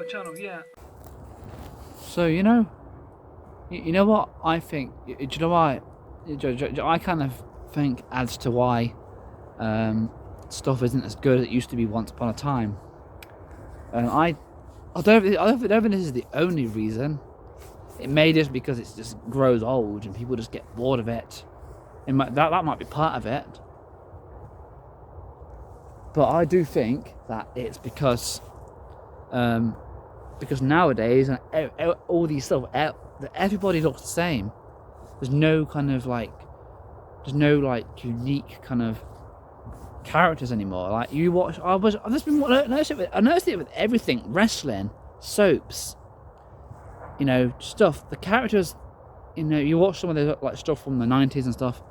channel, yeah. So you know what I think. Do you know why? I kind of think as to why stuff isn't as good as it used to be once upon a time. I don't think this is the only reason. It may just because it just grows old and people just get bored of it. That might be part of it. But I do think that it's because nowadays all these stuff, everybody looks the same. There's no kind of like, unique kind of characters anymore. Like you watch, I've just been I noticed it with everything, wrestling, soaps, stuff. The characters, you watch some of the like stuff from the 90s and stuff.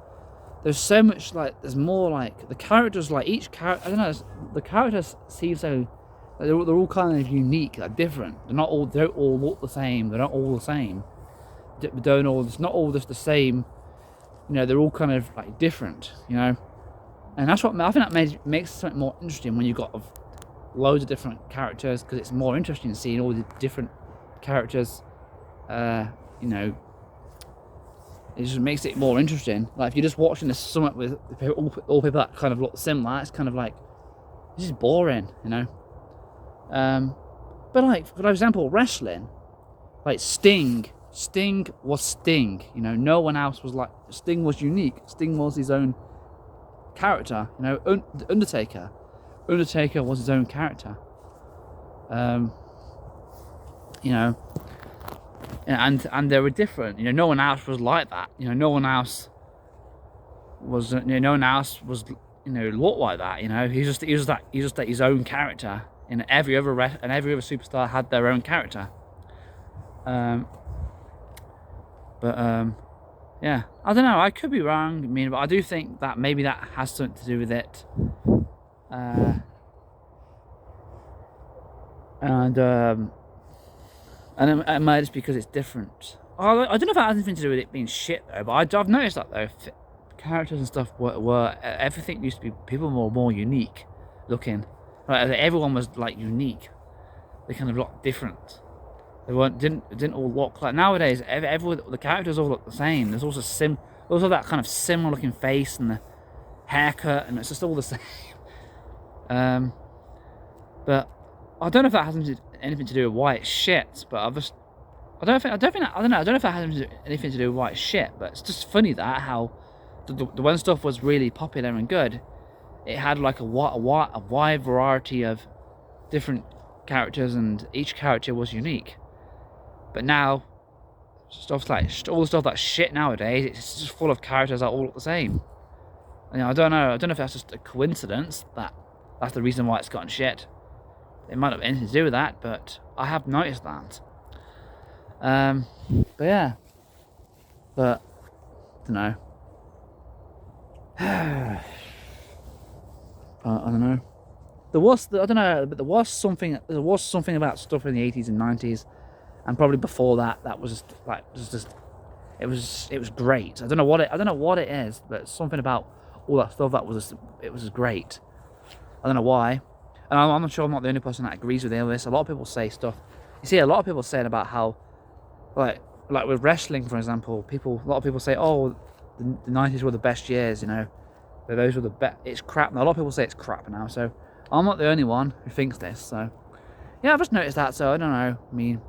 There's so much there's more the characters, each character. I don't know. The characters seem so. They're all kind of unique, different. They don't all look the same. They're not all the same. It's not all just the same. They're all kind of different. And that's what I think that makes something more interesting when you've got loads of different characters, because it's more interesting seeing all the different characters. It just makes it more interesting. Like if you're just watching this summit with all people that kind of look similar, it's kind of this is boring, But for example, wrestling, Sting was Sting. No one else was Sting was unique. Sting was his own character. The Undertaker was his own character. And they were different. No one else was like that. No one else was. No one else was. Looked like that. He was just his own character. And every other superstar had their own character. Yeah, I don't know. I could be wrong. But I do think that maybe that has something to do with it. And it might just because it's different. I don't know if that has anything to do with it being shit though, but I've noticed that though, characters and stuff were everything used to be, people were more unique looking. Everyone was unique. They kind of looked different. They didn't all look like nowadays. The characters all look the same. There's also that kind of similar looking face and the haircut, and it's just all the same. But I don't know if that has anything to do with why it's shit. But I don't know if that has anything to do with why it's shit. But it's just funny that how the when stuff was really popular and good, it had a wide variety of different characters, and each character was unique. But now, all the stuff that's shit nowadays, it's just full of characters that all look the same. I don't know if that's just a coincidence that's the reason why it's gotten shit. It might have anything to do with that, but I have noticed that. But yeah, but I don't know. I don't know. There was something about stuff in the 80s and 90s, and probably before that. That was it was great. I don't know what it is, but something about all that stuff it was great. I don't know why, and I'm not sure I'm not the only person that agrees with this. A lot of people say stuff. You see, a lot of people saying about how, like with wrestling, for example, a lot of people say, oh, the 90s were the best years, those were the best. It's crap now. A lot of people say it's crap now, so I'm not the only one who thinks this. So yeah, I've just noticed that. So I don't know. I mean,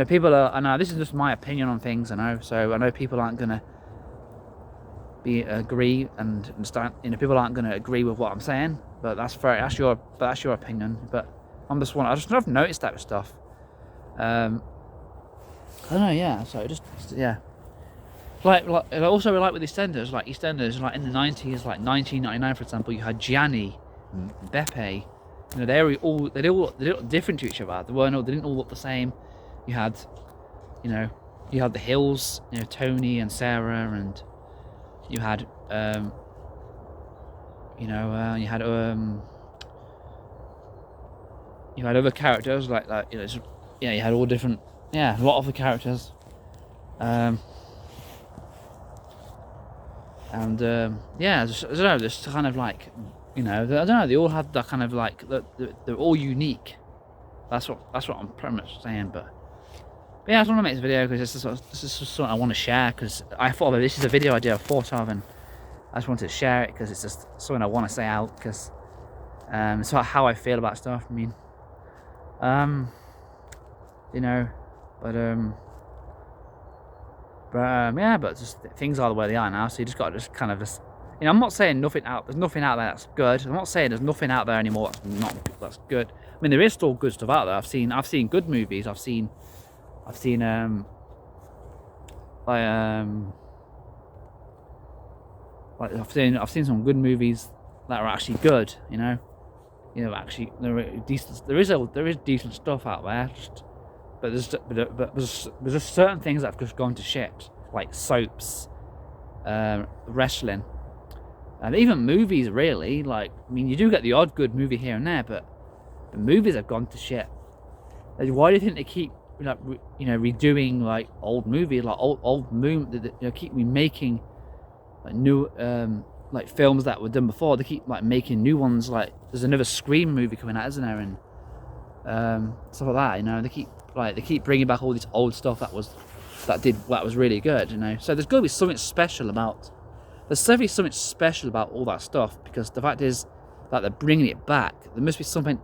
people are. I know this is just my opinion on things. I know. So I know people aren't gonna agree and understand. People aren't gonna agree with what I'm saying. But that's fair. That's your opinion. But I've noticed that with stuff. I don't know. Yeah. So yeah. Also with EastEnders, EastEnders, in the 90s, 1999, for example, you had Gianni, Beppe. They all look different to each other. They didn't all look the same. You had the Hills, Tony and Sarah, and you had you had other characters you had all different, a lot of the characters. And I don't know, just kind of I don't know, they all had that kind of they're all unique. That's what I'm pretty much saying. But yeah, I just want to make this video because this is just something I want to share, because I thought this is a video idea I thought of, and I just wanted to share it because it's just something I want to say out, because it's not how I feel about stuff. I mean, you know, but yeah, but just things are the way they are now. So you just got to just kind of just, you know, I'm not saying there's nothing out there that's good. I'm not saying there's nothing out there anymore that's good. I mean, there is still good stuff out there. I've seen good movies. I've seen I've seen some good movies that are actually good. You know, actually there is decent stuff out there. But there's just certain things that have just gone to shit, like soaps, wrestling, and even movies. Really, like, I mean, you do get the odd good movie here and there, but the movies have gone to shit. Like, why do you think they keep, like, redoing like old movies, like old movies? Keep remaking like new like films that were done before. They keep like making new ones. Like, there's another Scream movie coming out, isn't there? And stuff like that. You know, they keep bringing back all this old stuff that was really good. You know, so there's got to be something special about. There's definitely something special about all that stuff, because the fact is that they're bringing it back. There must be something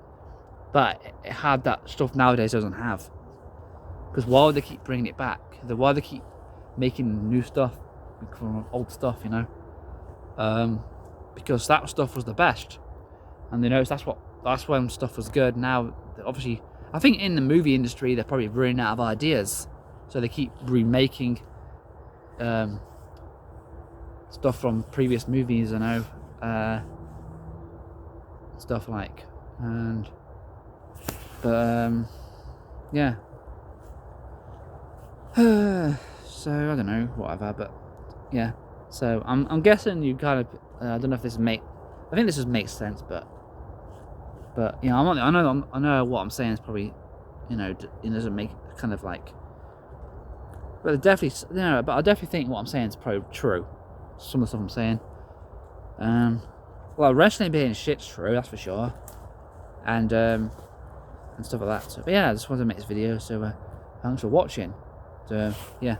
that it had that stuff nowadays doesn't have. Because why would they keep bringing it back? Why they keep making new stuff from old stuff? You know, because that stuff was the best, and they noticed that's when stuff was good. Now, obviously, I think in the movie industry they're probably running out of ideas, so they keep remaking stuff from previous movies. I know, stuff like, yeah. So I don't know, whatever. But yeah. So I'm guessing you kind of I don't know if this I think this just makes sense, but you know, I know what I'm saying is probably, you know, it doesn't make kind of like, but definitely, you know, but I definitely think what I'm saying is probably true. Some of the stuff I'm saying, well, wrestling being shit's true, that's for sure, and stuff like that. So, but yeah, I just wanted to make this video. So thanks for watching. So yeah.